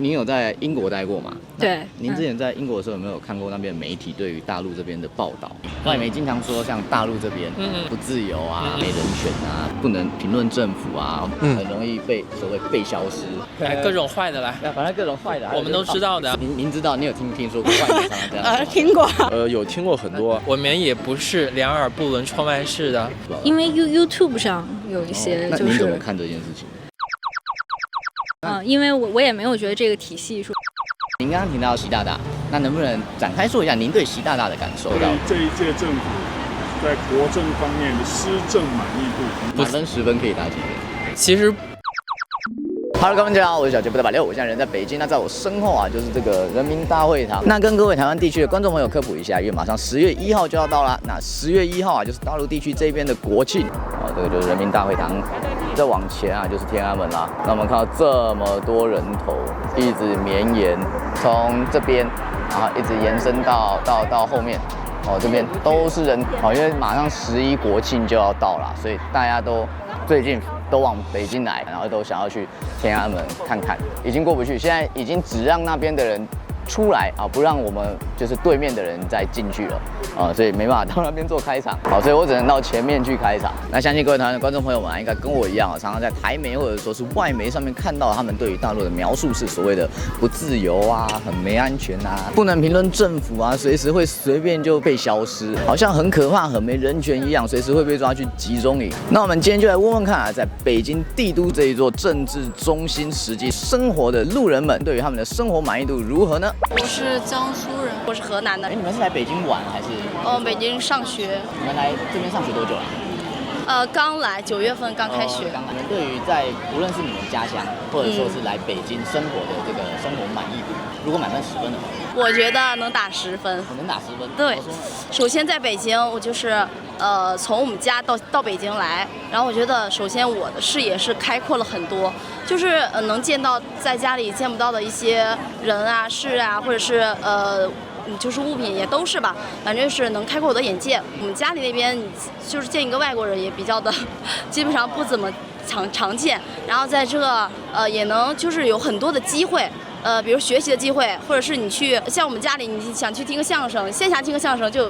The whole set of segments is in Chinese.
您有在英国待过吗？对。您之前在英国的时候有没有看过那边媒体对于大陆这边的报道？外媒经常说，像大陆这边不自由啊、没人权啊、不能评论政府啊，很容易被所谓被消失。各种坏的来，反正各种坏的，我们都知道的。您知道，你有听说过外媒常常这样？听过。有听过很多。我们也不是两耳不闻窗外事的，因为 YouTube 上有一些就是。那您怎么看这件事情？因为我也没有觉得这个体系说。您刚刚提到习大大，那能不能展开说一下您对习大大的感受？对这一届政府在国政方面的施政满意度，满分10分可以打几分？其实。Hello， 各位大家好，我是小杰不得86，我现在人在北京。那在我身后啊，就是这个人民大会堂。那跟各位台湾地区的观众朋友科普一下，因为马上10月1号就要到了。那10月1号啊，就是大陆地区这边的国庆啊，这个就是人民大会堂。再往前啊，就是天安门啦。那我们看到这么多人头，一直绵延从这边，然后一直延伸到后面。这边都是人因为马上11国庆就要到了，所以大家都最近都往北京来，然后都想要去天安门看看，已经过不去，现在已经只让那边的人出来啊，不让我们就是对面的人再进去了所以没办法到那边做开场，所以我只能到前面去开场。那相信各位台湾的观众朋友们应该跟我一样常常在台媒或者说是外媒上面看到他们对于大陆的描述是所谓的不自由啊、很没安全啊、不能评论政府啊、随时会随便就被消失，好像很可怕、很没人权一样，随时会被抓去集中营。那我们今天就来问问看啊，在北京帝都这一座政治中心实际生活的路人们，对于他们的生活满意度如何呢？我是江苏人，我是河南的。你们是来北京玩还是？北京上学。你们来这边上学多久了？刚来，9月份刚开学。你们对于无论是你们家乡，或者说是来北京生活的这个生活满意度，如果满分10分的话，我觉得能打10分。能打10分？对。首先在北京，我就是从我们家到北京来，然后我觉得首先我的视野是开阔了很多，就是能见到在家里见不到的一些人啊、事啊，或者是就是物品也都是吧，反正是能开阔我的眼界。我们家里那边就是见一个外国人也比较的，基本上不怎么常见。然后在这也能就是有很多的机会，比如学习的机会，或者是你去像我们家里你想去听个相声，线下听个相声就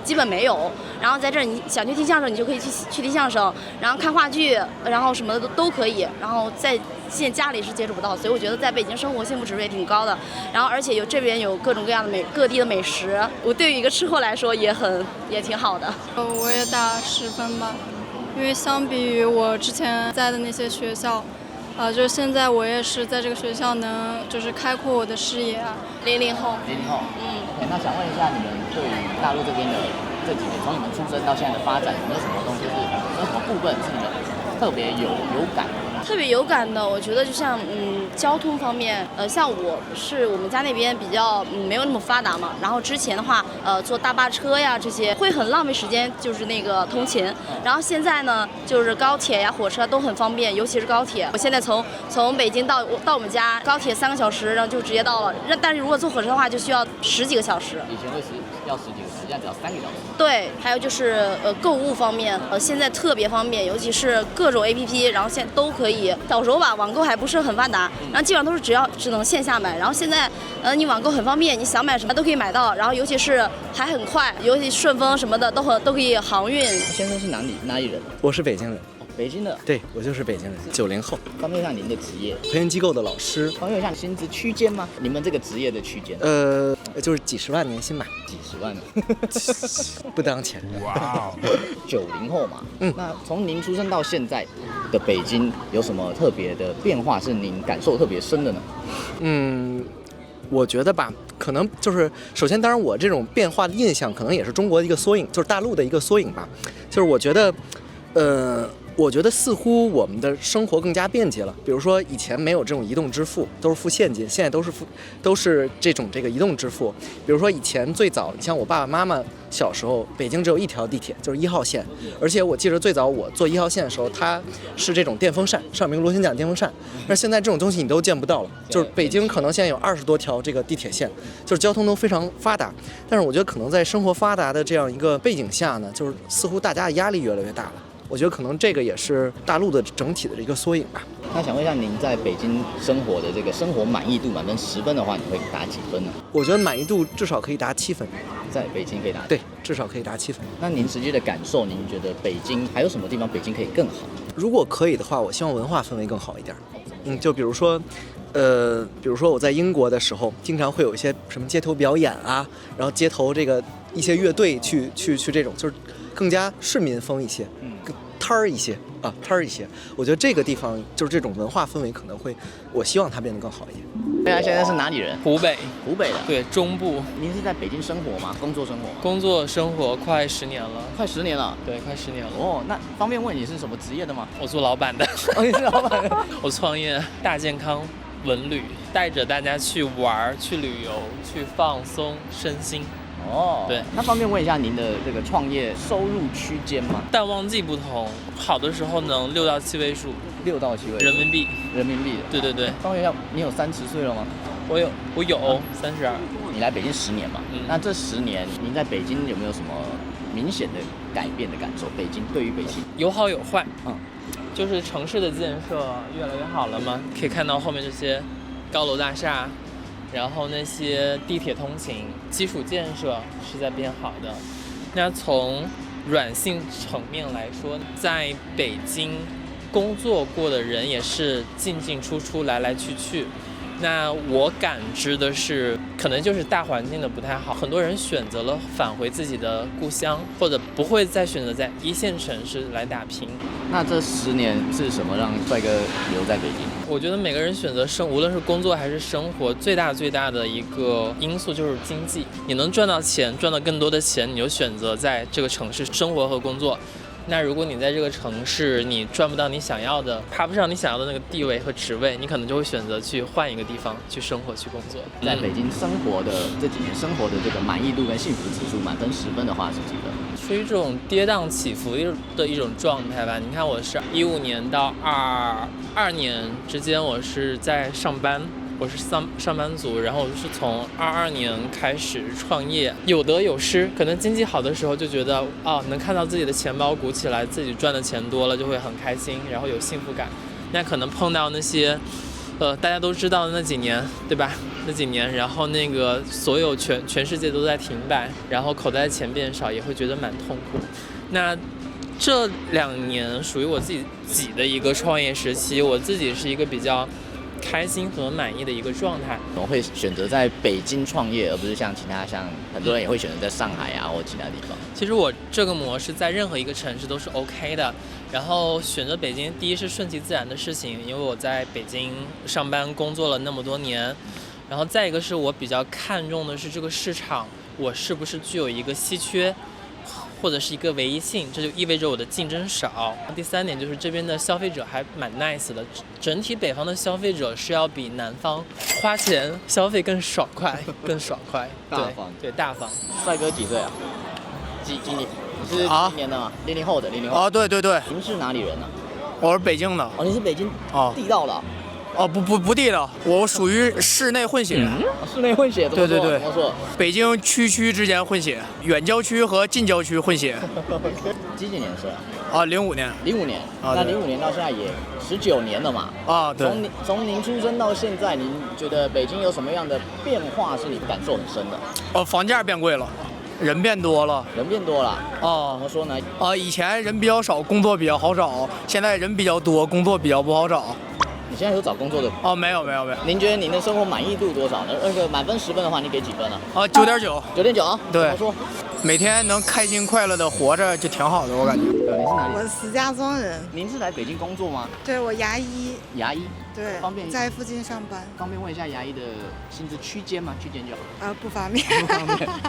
基本没有。然后在这儿你想去听相声，你就可以去听相声，然后看话剧，然后什么的都可以。然后现在家里是接触不到，所以我觉得在北京生活幸福指数也挺高的。然后而且这边有各种各样的各地的美食，我对于一个吃货来说也挺好的。我也打10分吧，因为相比于我之前在的那些学校，就是现在我也是在这个学校能就是开阔我的视野啊。00后。OK， 那想问一下你们对于大陆这边的这几年，从你们出生到现在的发展，有没有什么东西有什么部分是你们特别有感的？特别有感的，我觉得就像交通方面，像我们家那边比较没有那么发达嘛，然后之前的话坐大巴车呀这些会很浪费时间，就是那个通勤。然后现在呢，就是高铁呀、火车都很方便，尤其是高铁。我现在从北京到我们家，高铁3个小时，然后就直接到了。但是如果坐火车的话，就需要10几个小时。以前要10几个时间，只要3个小时。对，还有就是购物方面，现在特别方便，尤其是各种 APP， 然后现在都可以。小时候吧，网购还不是很发达，然后基本上都是只能线下买。然后现在，你网购很方便，你想买什么都可以买到，然后尤其是还很快，尤其顺丰什么的都可以航运。先生是哪里人？我是北京人。北京的？对，我就是北京人，90后。方便一下您的职业？培训机构的老师。方便一下薪资区间吗？你们这个职业的区间？就是几10万年薪吧。几10万？不当钱。哇！90后嘛。那从您出生到现在的北京，有什么特别的变化是您感受特别深的呢？我觉得吧，可能就是首先，当然我这种变化的印象，可能也是中国的一个缩影，就是大陆的一个缩影吧。就是我觉得似乎我们的生活更加便捷了。比如说以前没有这种移动支付，都是付现金，现在都是这个移动支付。比如说以前最早，像我爸爸妈妈小时候，北京只有一条地铁，就是1号线。而且我记得最早我坐1号线的时候，它是这种电风扇，上面螺旋桨电风扇。但是现在这种东西你都见不到了。就是北京可能现在有20多条这个地铁线，就是交通都非常发达。但是我觉得可能在生活发达的这样一个背景下呢，就是似乎大家的压力越来越大了。我觉得可能这个也是大陆的整体的一个缩影吧。那想问一下，您在北京生活的这个生活满意度满分10分的话，你会打几分呢？我觉得满意度至少可以达7分，在北京可以打对，至少可以达7分。那您实际的感受，您觉得北京还有什么地方北京可以更好？如果可以的话，我希望文化氛围更好一点。就比如说我在英国的时候，经常会有一些什么街头表演啊，然后街头这个一些乐队去这种，就是更加市民风一些，更摊儿一些。我觉得这个地方就是这种文化氛围可能会，我希望它变得更好一点。大家现在是哪里人？湖北，湖北的。对，中部。您是在北京生活吗？工作生活？工作生活快10年了。快10年了。对，快10年了。哦，那方便问你是什么职业的吗？我做老板的。哦，你是老板的。我创业大健康文旅，带着大家去玩、去旅游、去放松身心。哦，对，那方便问一下您的这个创业收入区间吗？淡旺季不同，好的时候能6到7位数，6到7位数人民币。人民币的。对对对。方便一下，你有30岁了吗？我有32。你来北京10年嘛？那这10年您在北京有没有什么明显的改变的感受？对于北京有好有坏。就是城市的建设越来越好了嘛，可以看到后面这些高楼大厦。然后那些地铁通勤基础建设是在变好的。那从软性层面来说，在北京工作过的人也是进进出出来来去去。那我感知的是，可能就是大环境的不太好，很多人选择了返回自己的故乡，或者不会再选择在1线城市来打拼。那这10年是什么让帅哥留在北京？我觉得每个人选择无论是工作还是生活，最大的一个因素就是经济。你能赚到钱，赚到更多的钱，你就选择在这个城市生活和工作。那如果你在这个城市你赚不到你想要的，爬不上你想要的那个地位和职位，你可能就会选择去换一个地方去生活去工作。在北京生活的这几年，生活的这个满意度跟幸福指数满分10分的话是几分？属于这种跌宕起伏的一种状态吧。你看我是15年到22年之间，我是在上班。我是上班族，然后我是从22年开始创业，有得有失。可能经济好的时候就觉得能看到自己的钱包鼓起来，自己赚的钱多了就会很开心，然后有幸福感。那可能碰到那些大家都知道的那几年，对吧？那几年，然后那个所有全世界都在停摆，然后口袋钱变少，也会觉得蛮痛苦。那这2年属于我自己的一个创业时期，我自己是一个比较开心和满意的一个状态。我会选择在北京创业，而不是像很多人也会选择在上海啊或其他地方。其实我这个模式在任何一个城市都是 OK 的。然后选择北京，第一是顺其自然的事情，因为我在北京上班工作了那么多年。然后再一个是我比较看重的是这个市场，我是不是具有一个稀缺或者是一个唯一性，这就意味着我的竞争少。第3点就是这边的消费者还蛮 nice 的，整体北方的消费者是要比南方花钱消费更爽快，大方。对，大方。帅哥几岁啊？几年？你是几年的吗？00后的。对对对。您是哪里人呢？我是北京的。你是北京地道的。不地道，我属于室内混血。室内混血？对。怎么说？北京区之间混血，远郊区和近郊区混血。几年生？05年。05年。那05年到现在也19年了嘛？对。从您出生到现在，您觉得北京有什么样的变化是你感受很深的？房价变贵了。人变多了。怎么说呢？以前人比较少，工作比较好找；现在人比较多，工作比较不好找。你现在有找工作的？没有。您觉得您的生活满意度多少呢？那个满分10分的话，你给几分呢？9.9。9.9啊？对。怎么说？每天能开心快乐的活着就挺好的，我感觉。你是哪里？我是石家庄人。您是来北京工作吗？对，我牙医。牙医？对。方便在附近上班。方便问一下牙医的薪资区间吗？区间就好。不方便。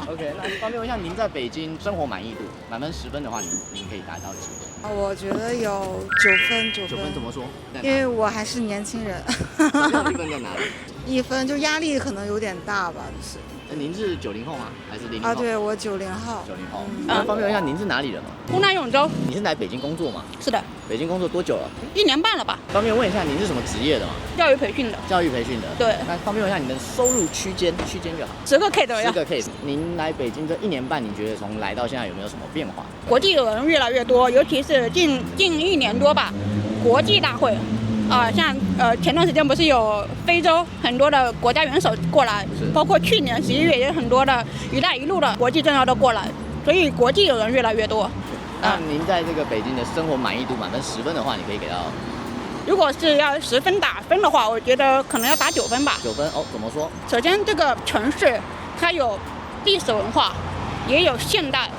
OK， 那方便问一下您在北京生活满意度，满分10分的话，您可以达到几分？我觉得有9分。9分怎么说？因为我还是年轻人。9分在哪里？ 1分，就压力可能有点大吧，就是。您是90后吗？还是00后？啊，对，我90后。90后。那方便问一下，您是哪里人吗？湖南永州。你是来北京工作吗？是的。北京工作多久了？1年半了吧。方便问一下，您是什么职业的吗？教育培训的。教育培训的。对。那方便问一下，你的收入区间就好。10个 K 左右。10个 K。您来北京这1年半，你觉得从来到现在有没有什么变化？国际人越来越多，尤其是近1年多吧，国际大会。像前段时间不是有非洲很多的国家元首过来，包括去年11月也有很多的“一带一路”的国际政要都过来，所以国际的人越来越多。那您在这个北京的生活满意度满分10分的话，你可以给到？如果是要10分打分的话，我觉得可能要打9分吧。9分哦？怎么说？首先，这个城市它有历史文化，也有现代。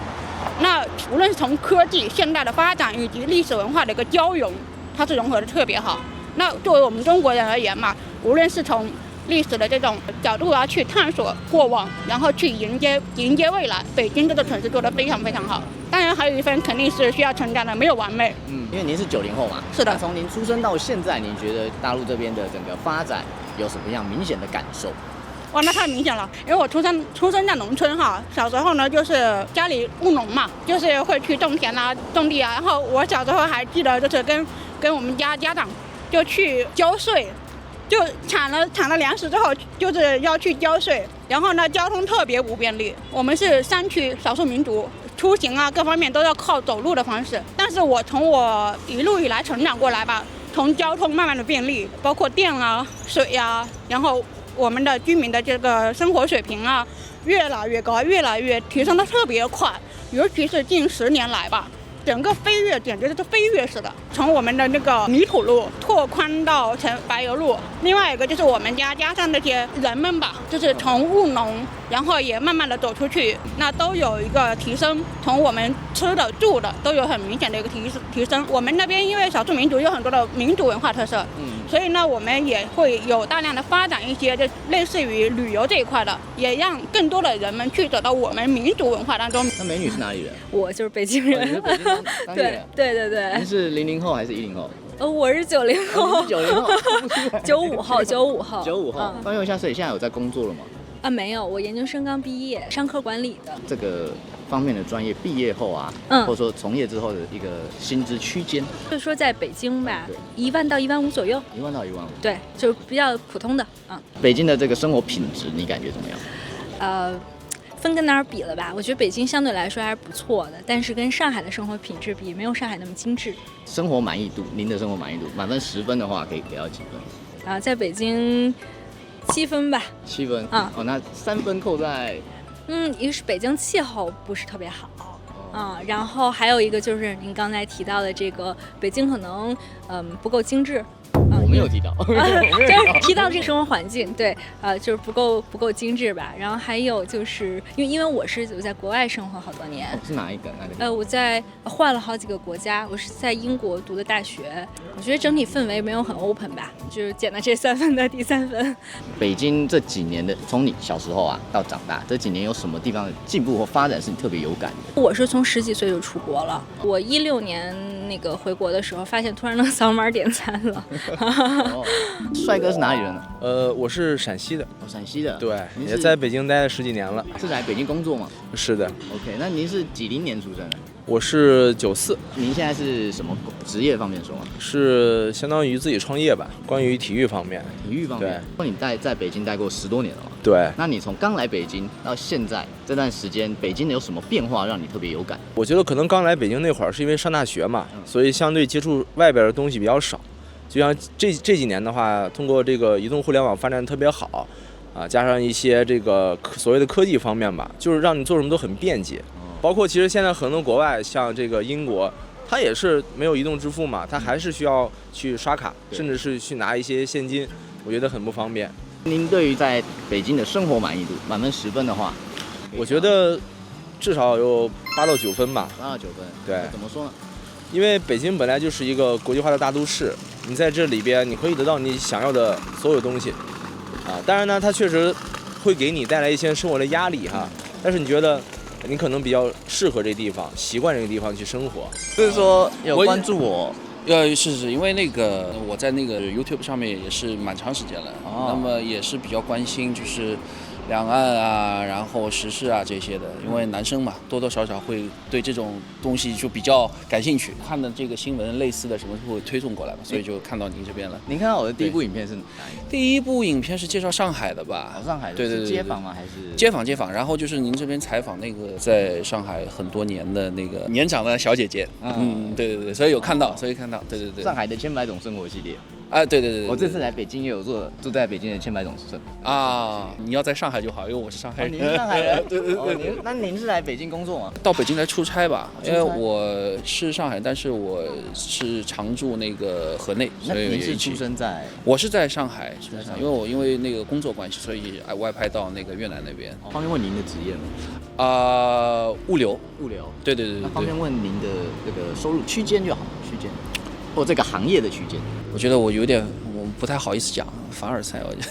那无论是从科技、现代的发展以及历史文化的一个交融，它是融合的特别好。那作为我们中国人而言嘛，无论是从历史的这种角度去探索过往，然后去迎接未来，北京这个城市做得非常非常好。当然还有一分肯定是需要承担的，没有完美。因为您是90后嘛。是的。从您出生到现在，您觉得大陆这边的整个发展有什么样明显的感受？哇，那太明显了，因为我出生在农村哈，小时候呢就是家里务农嘛，就是会去种田啊、种地啊。然后我小时候还记得就是跟我们家长就去交税，就产了粮食之后就是要去交税。然后呢，交通特别不便利，我们是山区少数民族，出行啊各方面都要靠走路的方式。但是我从我一路以来成长过来吧，从交通慢慢的便利，包括电啊、水啊，然后我们的居民的这个生活水平啊，越来越高，越来越提升的特别快，尤其是近10年来吧。整个飞跃简直是飞跃式的，从我们的那个泥土路拓宽到成柏油路。另外一个就是我们家加上那些人们吧，就是从务农，然后也慢慢的走出去，那都有一个提升。从我们吃的住的都有很明显的一个提升。我们那边因为少数民族有很多的民族文化特色，所以呢我们也会有大量的发展一些就类似于旅游这一块的，也让更多的人们去走到我们民族文化当中。那美女是哪里人？我就是北京人。你是北京对。您是00后还是10后？我是90后。90后，95后。95后。方便问一下，所以现在有在工作了吗？没有，我研究生刚毕业，商科管理的。这个方面的专业毕业后啊，或者说从业之后的一个薪资区间，就是说在北京吧，1万到1万5左右。1万到1万5。对，就是比较普通的。北京的这个生活品质，你感觉怎么样？分跟哪儿比了吧？我觉得北京相对来说还是不错的，但是跟上海的生活品质比，没有上海那么精致。生活满意度，您的生活满意度满分10分的话，可以给到几分？在北京7分吧。7分。那3分扣在一个是北京气候不是特别好。然后还有一个就是您刚才提到的这个北京可能不够精致。我没有提到，就是提到这个生活环境，对，就是不够精致吧。然后还有就是因为我在国外生活好多年。是哪一个？我换了好几个国家，我是在英国读的大学。我觉得整体氛围没有很 open 吧，就是捡了这3分的第3分。北京这几年的，从你小时候啊到长大，这几年有什么地方的进步或发展是你特别有感的？我是从10几岁就出国了，我16年那个回国的时候，发现突然能扫码点餐了。帅哥是哪里人呢？我是陕西的。陕西的。对，也在北京待了10几年了。是来北京工作吗？是的。OK， 那您是90年出生的？我是94。您现在是什么职业方面说吗？是相当于自己创业吧，关于体育方面。体育方面。对。你在北京待过10多年了吗？对。那你从刚来北京到现在这段时间，北京有什么变化让你特别有感？我觉得可能刚来北京那会儿是因为上大学嘛，所以相对接触外边的东西比较少。就像这几年的话，通过这个移动互联网发展特别好，加上一些这个所谓的科技方面吧，就是让你做什么都很便捷。包括其实现在很多国外，像这个英国，它也是没有移动支付嘛，它还是需要去刷卡，甚至是去拿一些现金，我觉得很不方便。您对于在北京的生活满意度满分10分的话，我觉得至少有8到9分吧。8到9分。对。怎么说呢？因为北京本来就是一个国际化的大都市，你在这里边你可以得到你想要的所有东西，当然呢，它确实会给你带来一些生活的压力哈，但是你觉得你可能比较适合这地方，习惯这个地方去生活。就是说有关注我是因为那个我在那个 YouTube 上面也是蛮长时间了，那么也是比较关心就是两岸啊，然后时事啊这些的，因为男生嘛，多多少少会对这种东西就比较感兴趣，看的这个新闻类似的什么会推送过来嘛，所以就看到您这边了。您看到我的第一部影片是哪一部？第一部影片是介绍上海的吧？上海的，对，是街访吗？还是街访？然后就是您这边采访那个在上海很多年的那个年长的小姐姐，对，所以有看到，对。上海的千百种生活系列。对，我这次来北京也有住在北京的千百种生活啊。你要在上海就好，因为我是上海人。您是上海人？对。那您是来北京工作吗？到北京来出差吧，因为我是上海，但是我是常驻那个河内，所以您是出生在？我是在上海，因为那个工作关系，所以外派到那个越南那边。方便问您的职业吗？物流。对。那方便问您的这个收入区间就好，或这个行业的区间。我觉得我不太好意思讲凡尔赛，我觉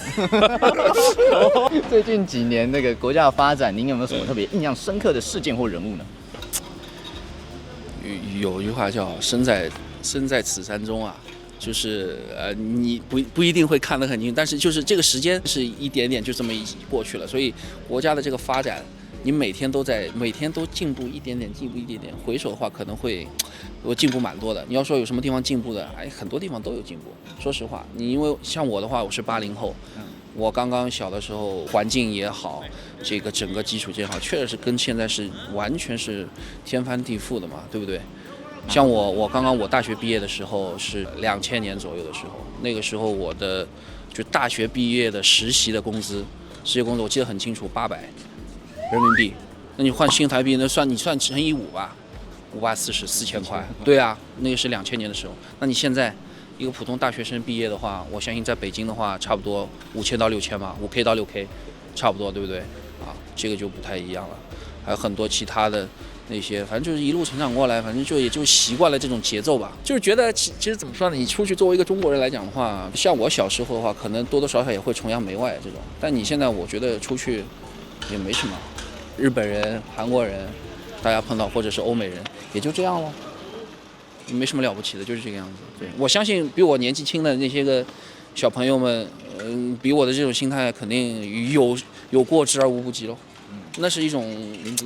得。最近几年那个国家的发展，您有没有什么特别印象深刻的事件或人物呢？有一句话叫身在此山中啊，就是你不一定会看得很清，但是就是这个时间是一点点就这么一过去了，所以国家的这个发展，你每天都进步一点点，回首的话可能会我进步蛮多的。你要说有什么地方进步的，很多地方都有进步。说实话，你因为像我的话，我是80后，我刚刚小的时候环境也好，这个整个基础建好，确实是跟现在是完全是天翻地覆的嘛，对不对？像我大学毕业的时候是2000年左右的时候，那个时候我的就大学毕业的实习的工资我记得很清楚，800人民币，那你换新台币，你算乘以5吧，5840，4000块。对啊，那个是2000年的时候。那你现在一个普通大学生毕业的话，我相信在北京的话，差不多5000到6000吧，5K 到6K，差不多，对不对？啊，这个就不太一样了。还有很多其他的那些，反正就是一路成长过来，反正也就习惯了这种节奏吧。就是觉得其实怎么说呢？你出去作为一个中国人来讲的话，像我小时候的话，可能多多少少也会崇洋媚外这种。但你现在我觉得出去也没什么。日本人、韩国人，大家碰到或者是欧美人，也就这样咯，没什么了不起的，就是这个样子。对，我相信比我年纪轻的那些个小朋友们，比我的这种心态肯定有过之而无不及咯。那是一种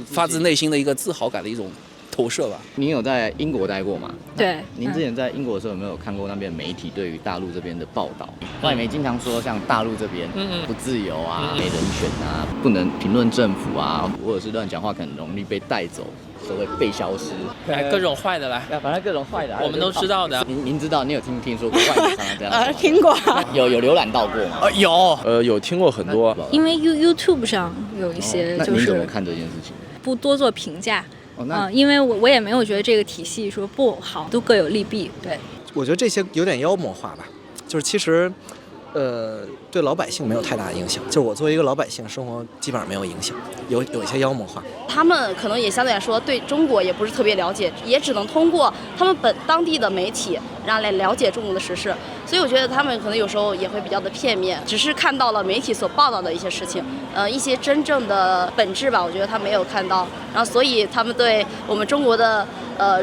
发自内心的一个自豪感的一种投射吧。您有在英国待过吗？对。您之前在英国的时候有没有看过那边媒体对于大陆这边的报道？外媒经常说像大陆这边不自由啊、没人权啊、不能评论政府啊，或者是乱讲话，很容易被带走，所谓被消失。各种坏的来，反正各种坏的，我们都知道的。您知道？你有听说过外媒常常这样？听过。有浏览到过吗？有听过很多。因为 YouTube 上有一些，那您怎么看这件事情？不多做评价。因为我也没有觉得这个体系说不好，都各有利弊。对，我觉得这些有点妖魔化吧，就是其实，对老百姓没有太大的影响。就是我作为一个老百姓，生活基本上没有影响，有一些妖魔化。他们可能也相对来说对中国也不是特别了解，也只能通过他们当地的媒体然后来了解中国的时事。所以我觉得他们可能有时候也会比较的片面，只是看到了媒体所报道的一些事情，一些真正的本质吧，我觉得他没有看到。然后所以他们对我们中国的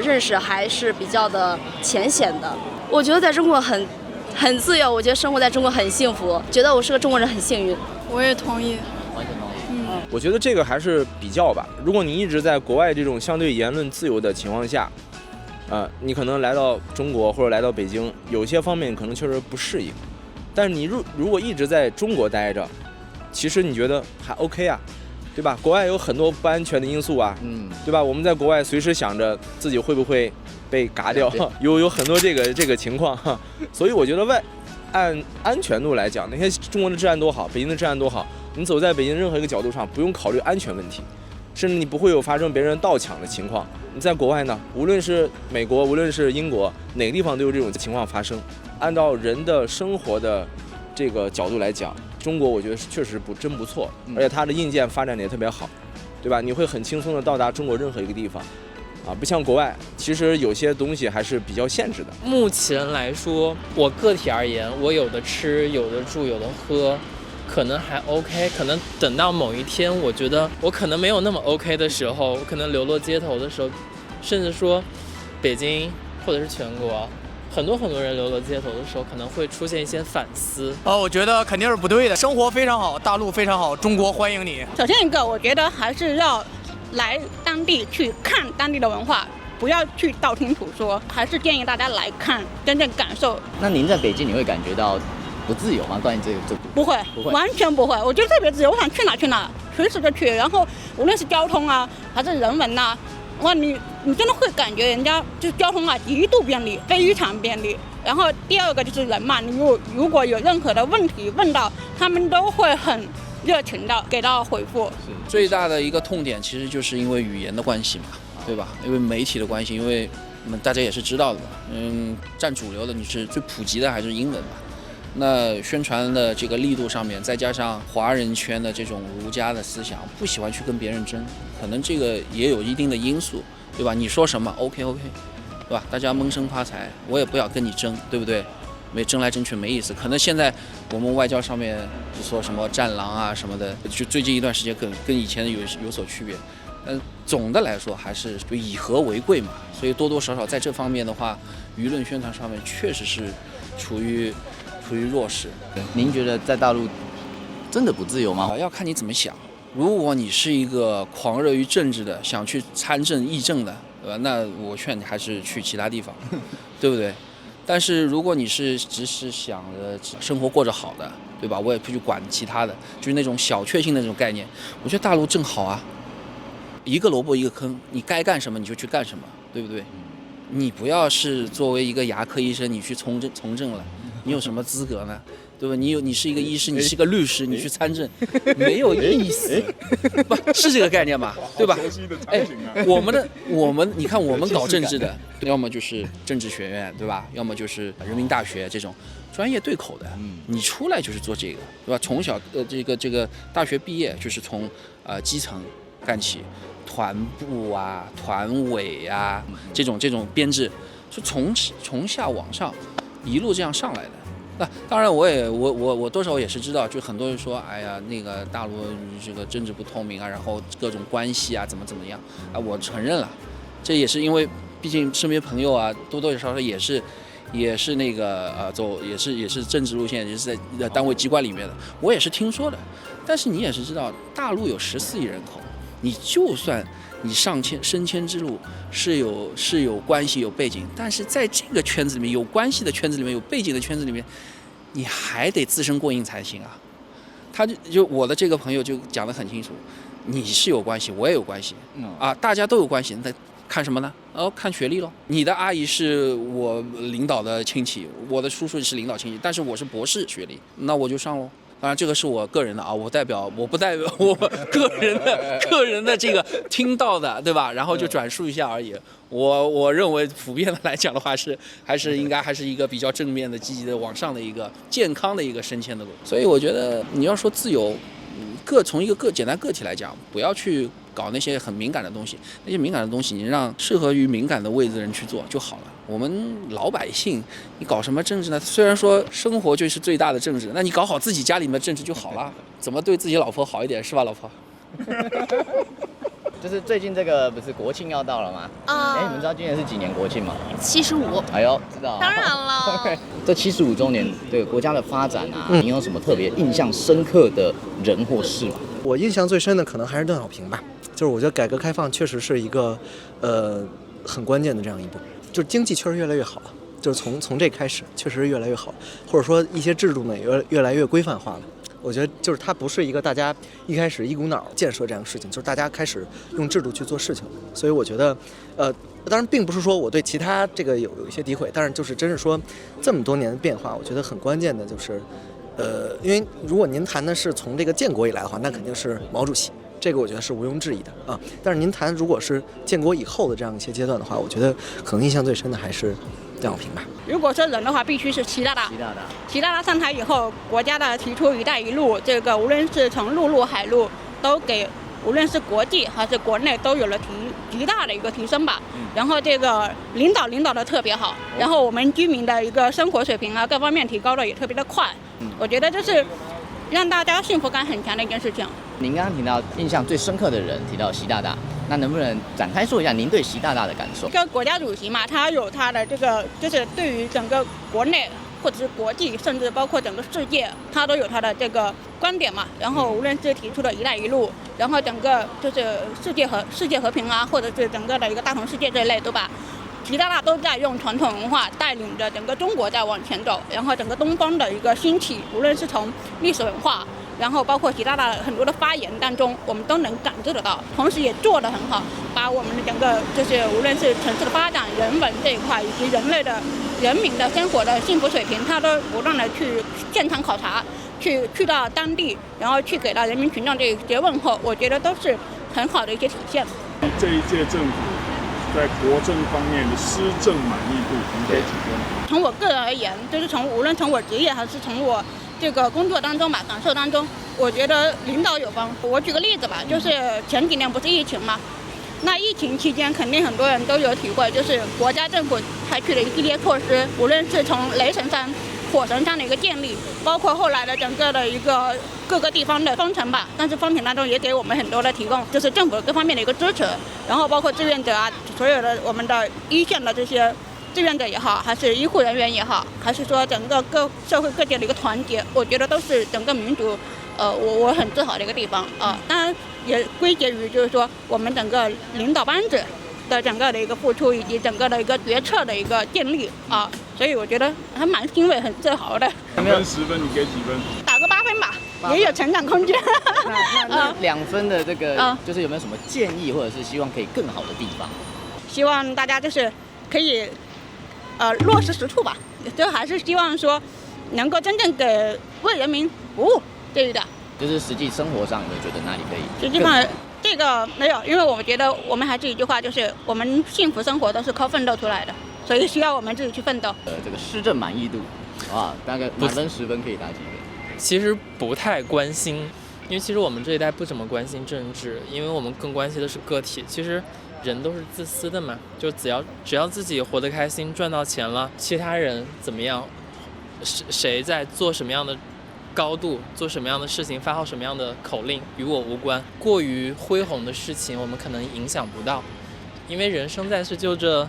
认识还是比较的浅显的。我觉得在中国很自由，我觉得生活在中国很幸福，觉得我是个中国人很幸运。我也同意。完全同意。我觉得这个还是比较吧。如果你一直在国外这种相对言论自由的情况下，你可能来到中国或者来到北京，有些方面可能确实不适应。但是你如果一直在中国待着，其实你觉得还 OK 啊，对吧？国外有很多不安全的因素啊，对吧？我们在国外随时想着自己会不会被嘎掉，有很多这个情况，所以我觉得按安全度来讲，那些中国的治安多好，北京的治安多好，你走在北京任何一个角度上，不用考虑安全问题，甚至你不会有发生别人盗抢的情况。你在国外呢，无论是美国，无论是英国，哪个地方都有这种情况发生。按照人的生活的这个角度来讲，中国我觉得确实真不错，而且它的硬件发展的也特别好，对吧？你会很轻松的到达中国任何一个地方。不像国外，其实有些东西还是比较限制的。目前来说，我个体而言，我有的吃，有的住，有的喝，可能还 OK。可能等到某一天，我觉得我可能没有那么 OK 的时候，我可能流落街头的时候，甚至说北京或者是全国很多人流落街头的时候，可能会出现一些反思。我觉得肯定是不对的。生活非常好，大陆非常好，中国欢迎你。首先一个，我觉得还是要来当地去看当地的文化，不要去道听途说，还是建议大家来看，真正感受。那您在北京你会感觉到不自由吗？关于这个不会，完全不会。我觉得特别自由，我想去哪去哪，随时就去。然后无论是交通啊，还是人文呐，哇，你真的会感觉人家就是交通啊极度便利，非常便利。然后第二个就是人嘛，你如果有任何的问题问到，他们都会很热情的给到回复。最大的一个痛点其实就是因为语言的关系嘛，对吧？因为媒体的关系，因为大家也是知道的嘛，占主流的你是最普及的还是英文嘛？那宣传的这个力度上面，再加上华人圈的这种儒家的思想，不喜欢去跟别人争，可能这个也有一定的因素，对吧？你说什么 OK， 对吧？大家闷声发财，我也不要跟你争，对不对？没争来争去没意思。可能现在我们外交上面就说什么战狼啊什么的，就最近一段时间跟以前有所区别。总的来说还是就以和为贵嘛，所以多多少少在这方面的话，舆论宣传上面确实是处于弱势。您觉得在大陆真的不自由吗？要看你怎么想。如果你是一个狂热于政治的，想去参政议政的，对吧？那我劝你还是去其他地方，对不对？但是如果你只是想着生活过着好的，对吧？我也不去管其他的，就是那种小确幸的那种概念。我觉得大陆正好啊，一个萝卜一个坑，你该干什么你就去干什么，对不对？你不要是作为一个牙科医生你去从政了，你有什么资格呢？对吧？你是一个医师，你是一个律师，你去参政，没有意思，不是这个概念嘛，对吧？我们你看我们搞政治的，要么就是政治学院，对吧？要么就是人民大学这种专业对口的，你出来就是做这个，对吧？从小这个大学毕业就是从基层干起，团部啊、团委啊这种编制，就从下往上一路这样上来的。那当然我多少也是知道，就很多人说，哎呀，那个大陆这个政治不透明啊，然后各种关系啊怎么样啊，我承认了，这也是因为毕竟身边朋友啊多多少少也是那个走也是政治路线，也是在单位机关里面的，我也是听说的。但是你也是知道，大陆有14亿人口，你就算你升迁之路是有关系有背景，但是在这个圈子里面有关系的圈子里面有背景的圈子里面，你还得自身过硬才行啊。他就我的这个朋友就讲得很清楚，你是有关系，我也有关系啊，大家都有关系，那看什么呢？看学历咯。你的阿姨是我领导的亲戚，我的叔叔是领导亲戚，但是我是博士学历，那我就上咯。当然，这个是我个人的啊，我不代表我个人的这个听到的，对吧？然后就转述一下而已。我认为普遍的来讲的话还是应该还是一个比较正面的、积极的往上的一个健康的一个升迁的路。所以我觉得你要说自由，从一个简单个体来讲，不要去搞那些很敏感的东西，那些敏感的东西你让适合于敏感的位置的人去做就好了。我们老百姓，你搞什么政治呢？虽然说生活就是最大的政治，那你搞好自己家里面的政治就好了。怎么对自己老婆好一点，是吧，老婆？就是最近这个不是国庆要到了吗？你们知道今年是几年国庆吗？75。哎呦，知道。当然了。这75周年对国家的发展啊，你有什么特别印象深刻的人或事吗？我印象最深的可能还是邓小平吧，就是我觉得改革开放确实是一个很关键的这样一步，就是经济确实越来越好了，就是从这开始确实是越来越好，或者说一些制度呢越来越规范化了。我觉得就是它不是一个大家一开始一股脑建设这样的事情，就是大家开始用制度去做事情。所以我觉得，当然并不是说我对其他这个有一些诋毁，但是就是真是说这么多年的变化，我觉得很关键的就是，因为如果您谈的是从这个建国以来的话，那肯定是毛主席，这个我觉得是毋庸置疑的啊。但是您谈如果是建国以后的这样一些阶段的话，我觉得可能印象最深的还是邓小平吧。如果说人的话，必须是习大大上台以后，国家的提出"一带一路"，这个无论是从陆路、海路，都给无论是国际还是国内都有了极大的一个提升吧。然后这个领导的特别好，然后我们居民的一个生活水平啊，各方面提高的也特别的快。我觉得这是让大家幸福感很强的一件事情。您刚刚提到印象最深刻的人，提到习大大，那能不能展开说一下您对习大大的感受？这个国家主席嘛，他有他的这个，就是对于整个国内或者是国际，甚至包括整个世界，他都有他的这个观点嘛。然后无论是提出的一带一路，然后整个就是世界和平啊，或者是整个的一个大同世界这一类，对吧？习大大都在用传统文化带领着整个中国在往前走，然后整个东方的一个兴起，无论是从历史文化，然后包括习大大很多的发言当中，我们都能感知得到，同时也做得很好，把我们的整个就是无论是城市的发展、人文这一块，以及人民的生活的幸福水平，他都不断的去现场考察，去到当地，然后去给到人民群众这些问候，我觉得都是很好的一些体现。这一届政府在国政方面的施政满意度，您给几分？从我个人而言，就是无论从我职业还是从我这个工作当中吧，感受当中，我觉得领导有方。我举个例子吧，就是前几年不是疫情嘛，那疫情期间肯定很多人都有体会，就是国家政府采取的一系列措施，无论是从雷神山、火神山的一个建立，包括后来的整个的一个各个地方的封城吧，但是封城当中也给我们很多的提供，就是政府各方面的一个支持，然后包括志愿者啊，所有的我们的一线的这些志愿者也好，还是医护人员也好，还是说整个社会各界的一个团结，我觉得都是整个民族，我很自豪的一个地方啊。当然也归结于就是说我们整个领导班子的整个的一个付出，以及整个的一个决策的一个建立啊，所以我觉得还蛮欣慰、很自豪的。满分10分，你给几分？打个8分吧，也有成长空间。那2分的这个，就是有没有什么建议，或者是希望可以更好的地方？希望大家就是可以落实实处吧，就还是希望说能够真正给为人民服务这一点。就是实际生活上，你觉得哪里可以？实际上这个没有，因为我觉得我们还是一句话，就是我们幸福生活都是靠奋斗出来的，所以需要我们自己去奋斗。这个施政满意度啊，大概满分10分可以打几分？其实不太关心，因为其实我们这一代不怎么关心政治，因为我们更关心的是个体。其实人都是自私的嘛，就只要自己活得开心，赚到钱了，其他人怎么样，谁在做什么样的高度，做什么样的事情，发号什么样的口令，与我无关。过于恢宏的事情，我们可能影响不到，因为人生在世就这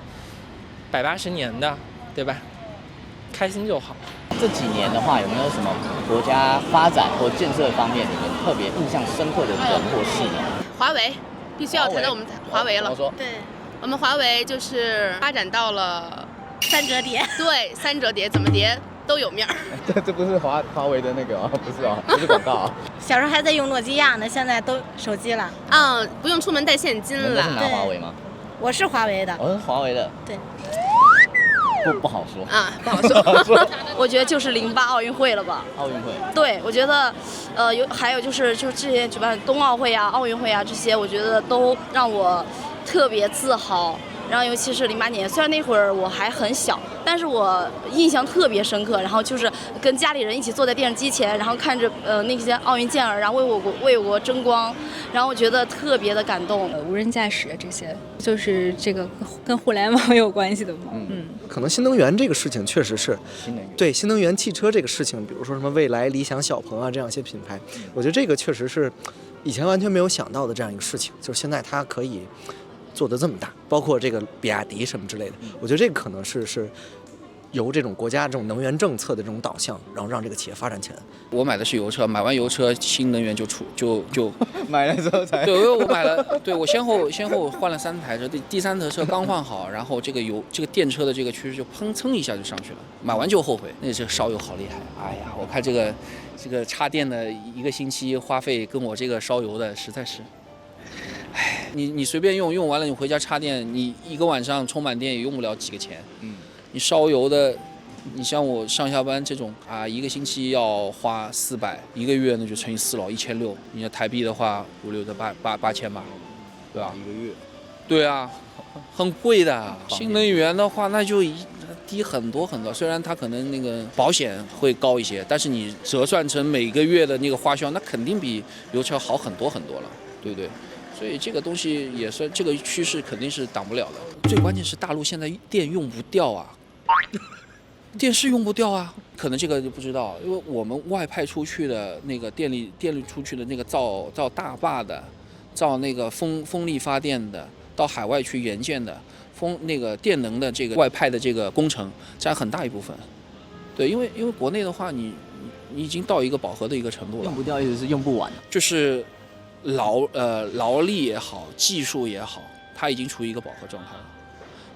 180年的，对吧？开心就好。这几年的话，有没有什么国家发展或建设方面你们特别印象深刻的人或事呢？华为必须要谈到我们华为了。说对，我们华为就是发展到了3折叠。对，3折叠怎么叠都有面儿。这不是华为的那个啊，不是啊，不是广告啊。小时候还在用诺基亚呢，现在都手机了。不用出门带现金了。你们是拿华为吗？我是华为的。我是华为的。对。不好说啊，不好说。我觉得就是08奥运会了吧。奥运会。对，我觉得，还有就是之前举办冬奥会啊、奥运会啊这些，我觉得都让我特别自豪。然后尤其是08年，虽然那会儿我还很小，但是我印象特别深刻。然后就是跟家里人一起坐在电视机前，然后看着那些奥运健儿，然后为我国争光，然后我觉得特别的感动。无人驾驶这些，就是这个跟互联网有关系的嘛。可能新能源这个事情确实是，对新能源汽车这个事情，比如说什么蔚来、理想、小鹏啊这样一些品牌，我觉得这个确实是以前完全没有想到的这样一个事情，就是现在它可以做得这么大，包括这个比亚迪什么之类的，我觉得这个可能是由这种国家这种能源政策的这种导向，然后让这个企业发展起来。我买的是油车，买完油车新能源就买了之后才对，因为我买了，对我先后换了3台车，第3台车刚换好，然后这个电车的这个趋势就砰蹭一下就上去了，买完就后悔，那这烧油好厉害，哎呀，我看这个插电的1个星期花费跟我这个烧油的实在是。唉，你随便用完了，你回家插电，你1个晚上充满电也用不了几个钱。你烧油的，你像我上下班这种啊，1个星期要花400，1个月那就乘以4了，1600。你要台币的话，5、6的8000吧，对吧？1个月。对啊，很贵的。新能源的话，那就低很多很多。虽然它可能那个保险会高一些，但是你折算成每个月的那个花销，那肯定比油车好很多很多了，对不对？所以这个东西也是这个趋势肯定是挡不了的。最关键是大陆现在电用不掉啊。电视用不掉啊，可能这个就不知道，因为我们外派出去的那个电力出去的那个造大坝的，造那个风力发电的，到海外去援建的，那个电能的这个外派的这个工程占很大一部分。对，因为国内的话你已经到一个饱和的一个程度了，用不掉意思是用不完，就是劳力也好，技术也好，它已经处于一个饱和状态了。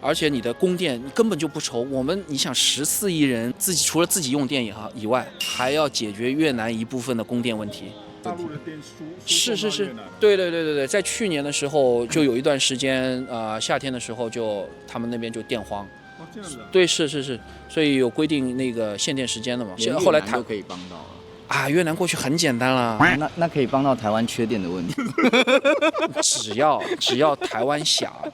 而且你的供电你根本就不愁，你想14亿人除了自己用电以外，还要解决越南一部分的供电问题。大陆的电是，对，在去年的时候就有一段时间，夏天的时候他们那边就电荒。哦，这样子啊。对，是，所以有规定那个限电时间的嘛。后来都可以帮到了。啊，越南过去很简单了。那可以帮到台湾缺电的问题。只要台湾小，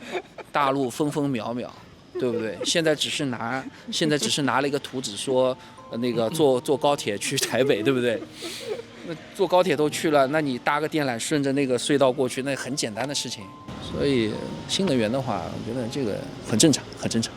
大陆分分秒秒，对不对？现在只是拿了一个图纸说，那个坐高铁去台北，对不对？那坐高铁都去了，那你搭个电缆顺着那个隧道过去，那很简单的事情。所以新能源的话，我觉得这个很正常，很正常。